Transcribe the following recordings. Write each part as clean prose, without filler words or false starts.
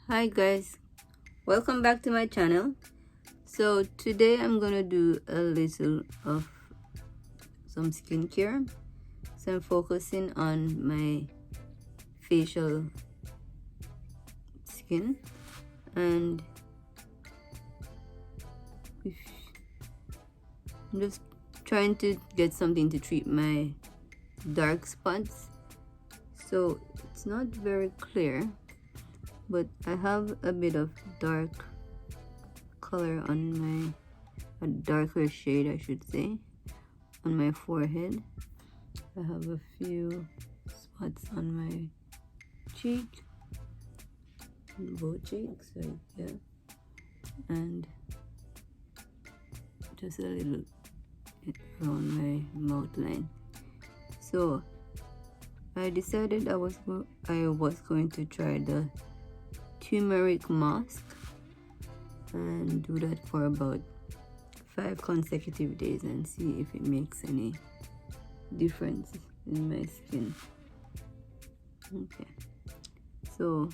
Hi guys, welcome back to my channel. So today I'm gonna do a little of some skincare. So I'm focusing on my facial skin, and I'm just trying to get something to treat my dark spots. So it's not very clear, but I have a bit of dark color on a darker shade, I should say, on my forehead. I have a few spots on my cheek, both cheeks, right there, and just a little around my mouth line. So I decided I was going to try the turmeric mask and do that for about 5 consecutive days and see if it makes any difference in my skin. Okay, so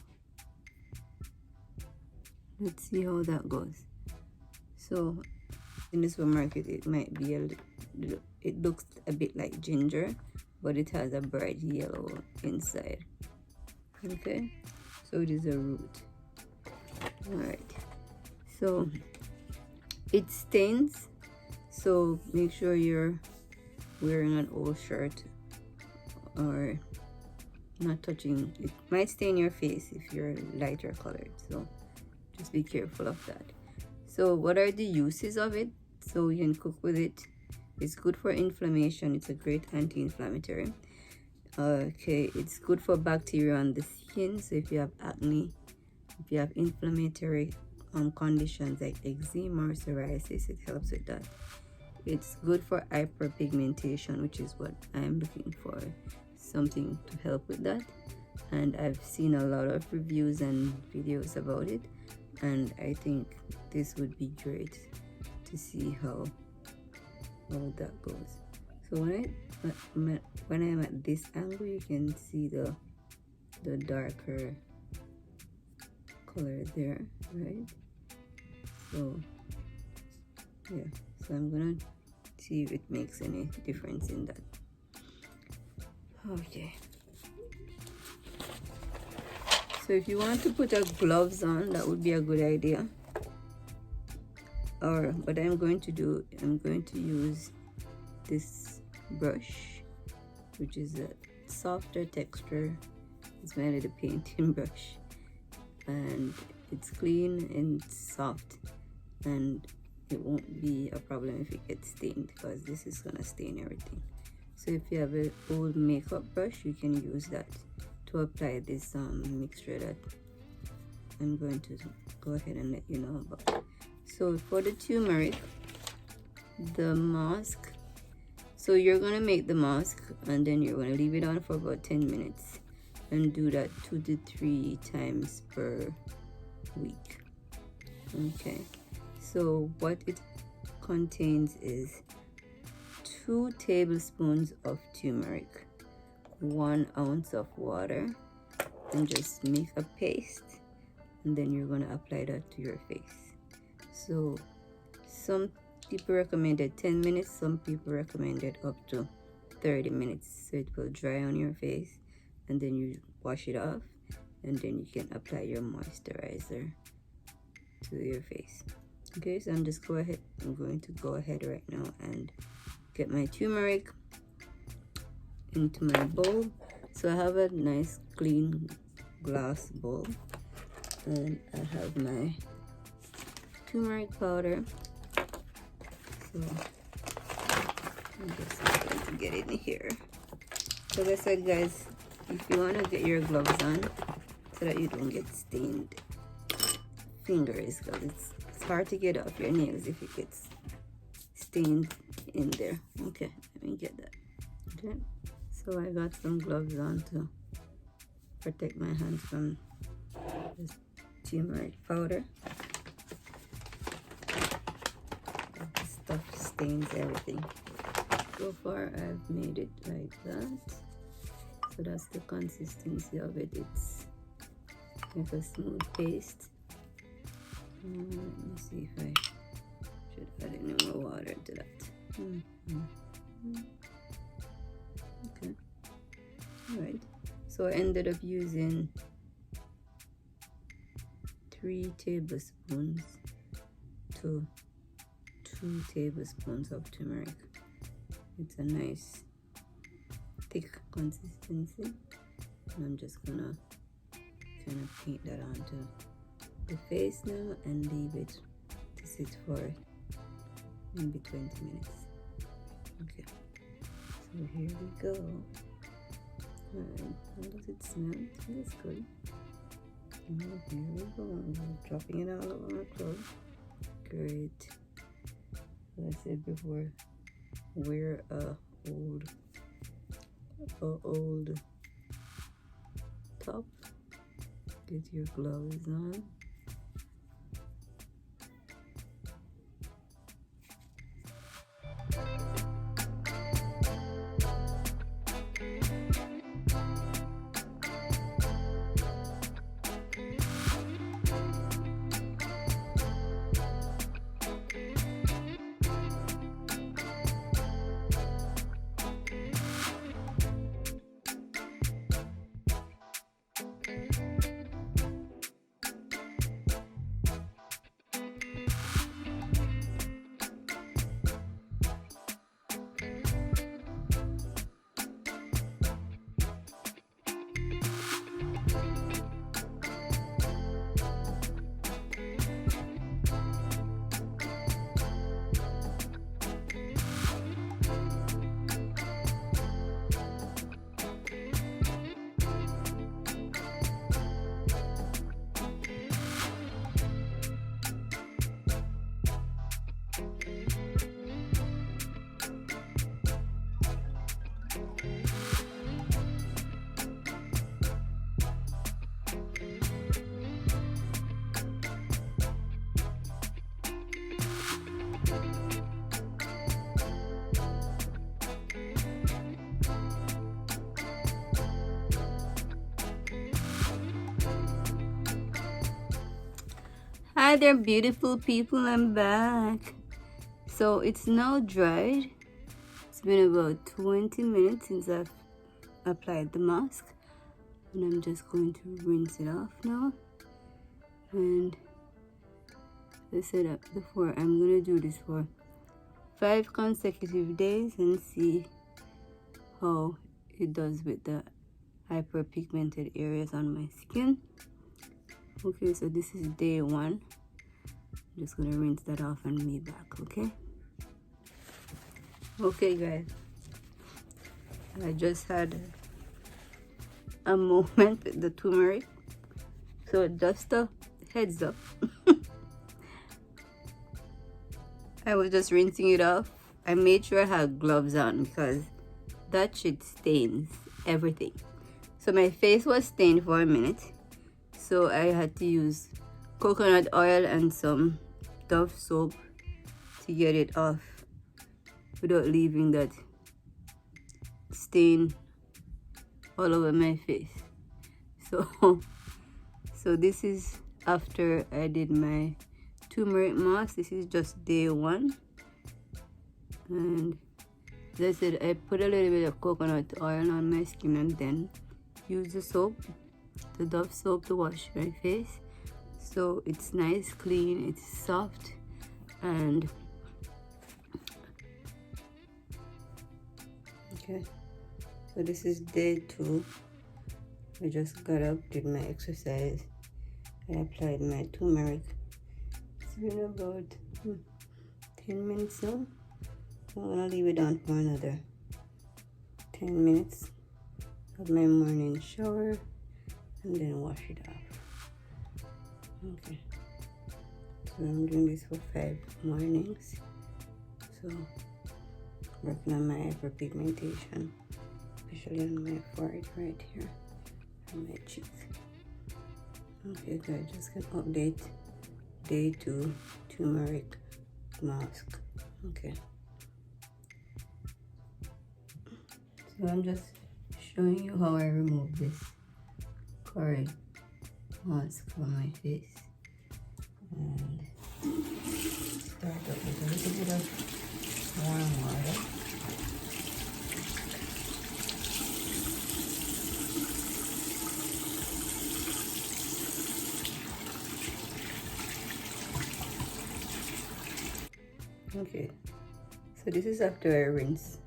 let's see how that goes. So in the supermarket it might be it looks a bit like ginger, but it has a bright yellow inside. Okay, so it is a root. All right, so it stains, so make sure you're wearing an old shirt or not touching it. Might stain your face if you're lighter colored, so just be careful of that. So what are the uses of it? So you can cook with it. It's good for inflammation. It's a great anti-inflammatory. Okay, it's good for bacteria on the skin. So if you have acne, if you have inflammatory conditions like eczema or psoriasis, it helps with that. It's good for hyperpigmentation, which is what I'm looking for, something to help with that. And I've seen a lot of reviews and videos about it, and I think this would be great to see how that goes. So when I'm at this angle, you can see the darker color there, right? So yeah, so I'm gonna see if it makes any difference in that. Okay, so if you want to put a gloves on, that would be a good idea. Or what I'm going to use this brush, which is a softer texture. It's my little painting brush, and it's clean and soft, and it won't be a problem if it gets stained, because this is gonna stain everything. So if you have an old makeup brush, you can use that to apply this mixture that I'm going to go ahead and let you know about. So for the turmeric, the mask, so you're gonna make the mask and then you're gonna leave it on for about 10 minutes and do that 2 to 3 times per week. Okay, so what it contains is 2 tablespoons of turmeric, 1 ounce of water, and just make a paste, and then you're gonna apply that to your face. So some people recommended 10 minutes, some people recommended up to 30 minutes, so it will dry on your face, and then you wash it off, and then you can apply your moisturizer to your face. Okay, so I'm going to go ahead right now and get my turmeric into my bowl. So I have a nice clean glass bowl, and I have my turmeric powder. So I'm just going to get it in here. So like I said, guys, if you want to get your gloves on so that you don't get stained fingers, because it's hard to get off your nails if it gets stained in there. Okay, let me get that. Okay, so I got some gloves on to protect my hands from this turmeric powder. This stuff stains everything. So far I've made it like that. So that's the consistency of it. It's Like a smooth paste. Let me see if I should add any more water to that. Okay. Alright. So I ended up using 3 tablespoons to 2 tablespoons of turmeric. It's a nice thick consistency. And I'm just gonna kind of paint that onto the face now and leave it to sit for maybe 20 minutes. Okay, so here we go. Alright, how does it smell? It smells good. Here we go. I'm dropping it all over my clothes. Great. As I said before, wear a old top. Get your gloves on. Hi there, beautiful people, I'm back. So it's now dried. It's been about 20 minutes since I've applied the mask, and I'm just going to rinse it off now. And as I said before, I'm going to do this for 5 consecutive days and see how it does with the hyperpigmented areas on my skin. Okay, so this is day 1. I'm just gonna rinse that off and be back, okay? Okay, guys. I just had a moment with the turmeric. So just a heads up. I was just rinsing it off. I made sure I had gloves on because that shit stains everything. So my face was stained for a minute. So I had to use coconut oil and some Dove soap to get it off without leaving that stain all over my face. So this is after I did my turmeric mask. This is just day 1. And as I said, I put a little bit of coconut oil on my skin and then use the soap, the Dove soap, to wash my face. So it's nice, clean, it's soft, and okay. So this is day 2. I just got up, did my exercise, and applied my turmeric. It's been about 10 minutes now. I'm gonna leave it on for another 10 minutes. Have my morning shower and then wash it off. Okay, so I'm doing this for 5 mornings. So working on my hyperpigmentation, especially on my forehead right here and my cheeks. Okay guys, just an update. Day 2 turmeric mask. Okay, so I'm just showing you how I remove this curry mask for my face, and start up with a little bit of warm water. Okay, so this is after I rinse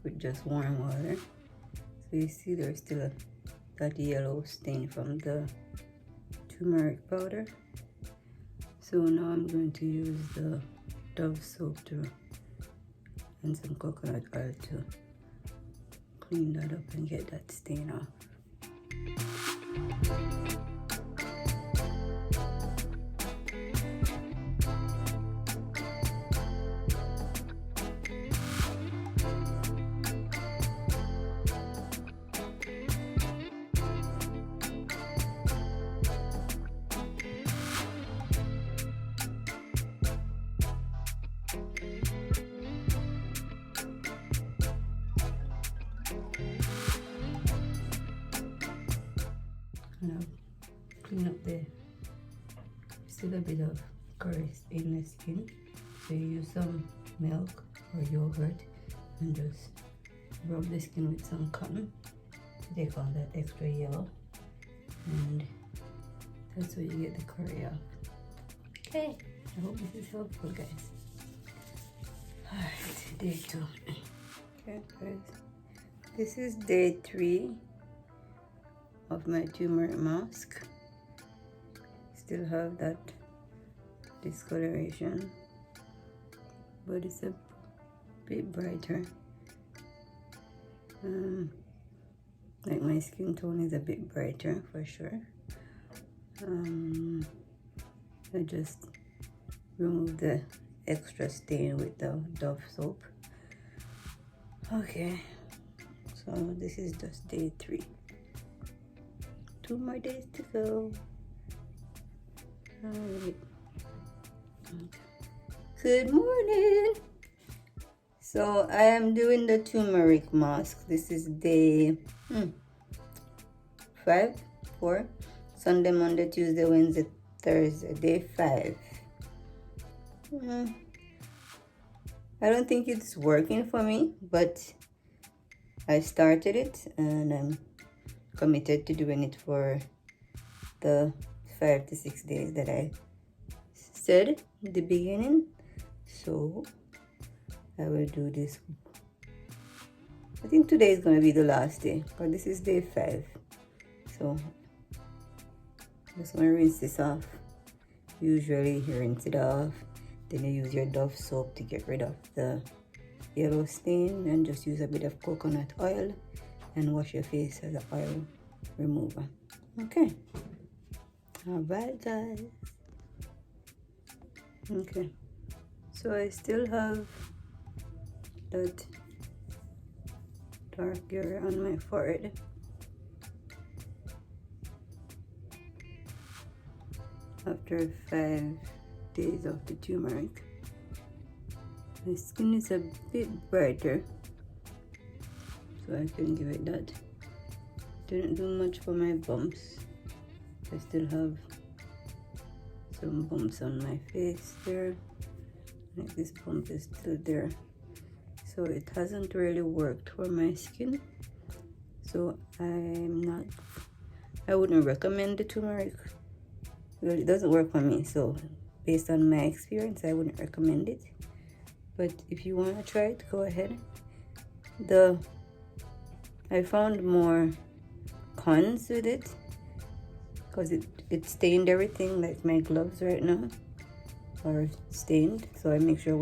with just warm water. So you see there's still that yellow stain from the turmeric powder. So now I'm going to use the Dove soap and some coconut oil to clean that up and get that stain off. Now clean up the still a bit of curry in the skin, so you use some milk or yogurt and just rub the skin with some cotton to take all that extra yellow, and that's where you get the curry off. Okay, I hope this is helpful, guys. Alright, day 2. Okay guys, this is day 3 of my turmeric mask. Still have that discoloration, but it's a bit brighter. Like my skin tone is a bit brighter for sure. I just removed the extra stain with the Dove soap. Okay, so this is just day 3. 2 more days to go. Alright. Good morning. So I am doing the turmeric mask. This is day 5, 4. Sunday, Monday, Tuesday, Wednesday, Thursday. Day 5. I don't think it's working for me, but I started it and I'm committed to doing it for the 5 to 6 days that I said in the beginning. So I will do this. I think today is going to be the last day, but this is day 5. So just want to rinse this off. Usually you rinse it off, then you use your Dove soap to get rid of the yellow stain, and just use a bit of coconut oil and wash your face as an oil remover. Okay. Alright guys. Okay. So I still have that dark area on my forehead. After 5 days of the turmeric, my skin is a bit brighter, so I can give it that. Didn't do much for my bumps. I still have some bumps on my face there. Like this bump is still there, so it hasn't really worked for my skin. So I wouldn't recommend the turmeric. Well, it doesn't work for me, so based on my experience, I wouldn't recommend it. But if you want to try it, go ahead. I found more cons with it because it stained everything, like my gloves right now are stained, so I make sure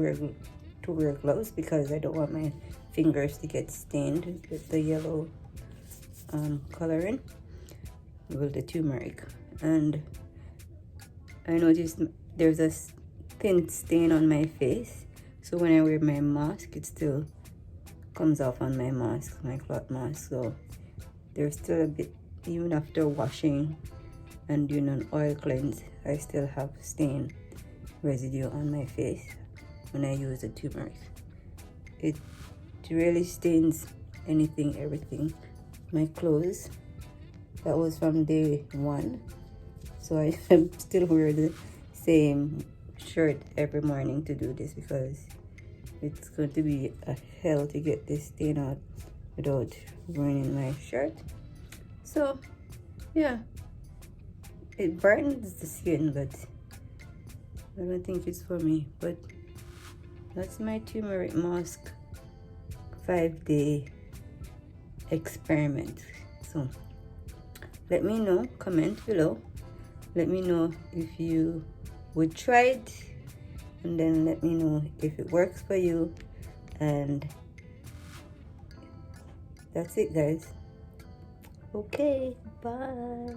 to wear gloves because I don't want my fingers to get stained with the yellow coloring with the turmeric. And I noticed there's a thin stain on my face, so when I wear my mask, it still comes off on my mask, my cloth mask. So there's still a bit, even after washing and doing an oil cleanse, I still have stain residue on my face when I use the turmeric. It really stains anything, everything. My clothes, that was from day 1. So I still wear the same shirt every morning to do this, because it's going to be a hell to get this stain out without ruining my shirt. So yeah, it brightens the skin, but I don't think it's for me. But that's my turmeric mask 5-day experiment. So let me know, comment below, let me know if you would try it, and then let me know if it works for you. And that's it, guys. Okay, bye.